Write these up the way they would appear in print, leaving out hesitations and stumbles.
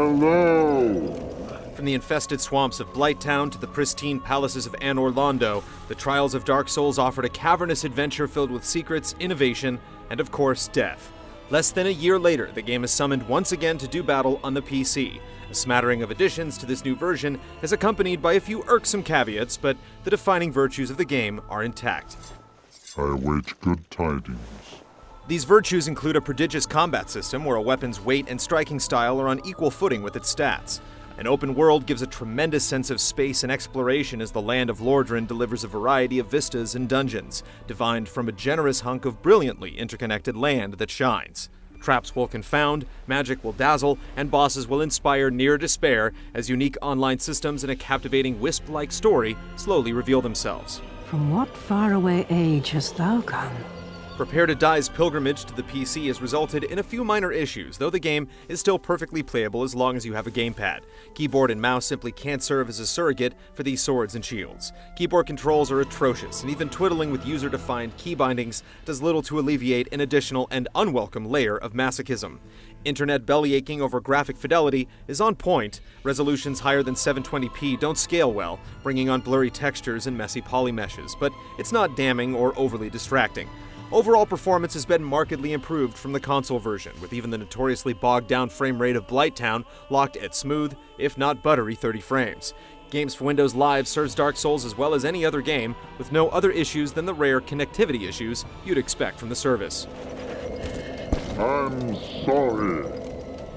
Hello! From the infested swamps of Blighttown to the pristine palaces of Anor Londo, the Trials of Dark Souls offered a cavernous adventure filled with secrets, innovation, and of course, death. Less than a year later, the game is summoned once again to do battle on the PC. A smattering of additions to this new version is accompanied by a few irksome caveats, but the defining virtues of the game are intact. I await good tidings. These virtues include a prodigious combat system where a weapon's weight and striking style are on equal footing with its stats. An open world gives a tremendous sense of space and exploration as the land of Lordran delivers a variety of vistas and dungeons, divined from a generous hunk of brilliantly interconnected land that shines. Traps will confound, magic will dazzle, and bosses will inspire near despair as unique online systems and a captivating Wisp-like story slowly reveal themselves. From what faraway age hast thou come? Prepare to Die's pilgrimage to the PC has resulted in a few minor issues, though the game is still perfectly playable as long as you have a gamepad. Keyboard and mouse simply can't serve as a surrogate for these swords and shields. Keyboard controls are atrocious, and even twiddling with user-defined key bindings does little to alleviate an additional and unwelcome layer of masochism. Internet bellyaching over graphic fidelity is on point. Resolutions higher than 720p don't scale well, bringing on blurry textures and messy polymeshes, but it's not damning or overly distracting. Overall performance has been markedly improved from the console version, with even the notoriously bogged-down frame rate of Blighttown locked at smooth, if not buttery 30 frames. Games for Windows Live serves Dark Souls as well as any other game, with no other issues than the rare connectivity issues you'd expect from the service. I'm sorry.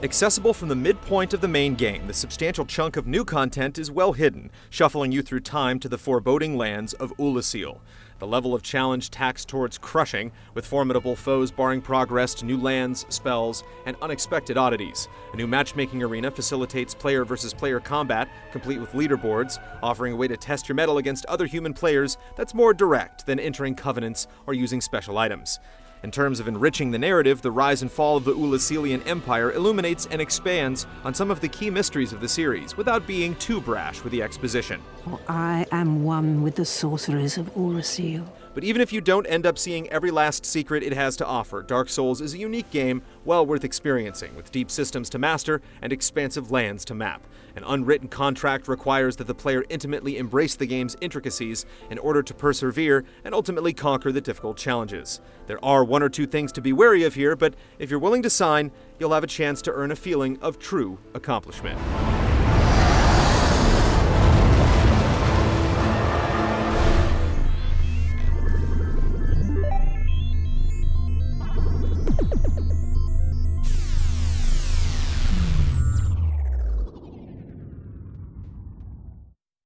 Accessible from the midpoint of the main game, the substantial chunk of new content is well hidden, shuffling you through time to the foreboding lands of Ulasil. The level of challenge taxed towards crushing, with formidable foes barring progress to new lands, spells, and unexpected oddities. A new matchmaking arena facilitates player versus player combat, complete with leaderboards, offering a way to test your mettle against other human players that's more direct than entering covenants or using special items. In terms of enriching the narrative, the rise and fall of the Ulasilian Empire illuminates and expands on some of the key mysteries of the series, without being too brash with the exposition. For I am one with the sorceries of Urasil. But even if you don't end up seeing every last secret it has to offer, Dark Souls is a unique game well worth experiencing, with deep systems to master and expansive lands to map. An unwritten contract requires that the player intimately embrace the game's intricacies in order to persevere and ultimately conquer the difficult challenges. There are one or two things to be wary of here, but if you're willing to sign, you'll have a chance to earn a feeling of true accomplishment.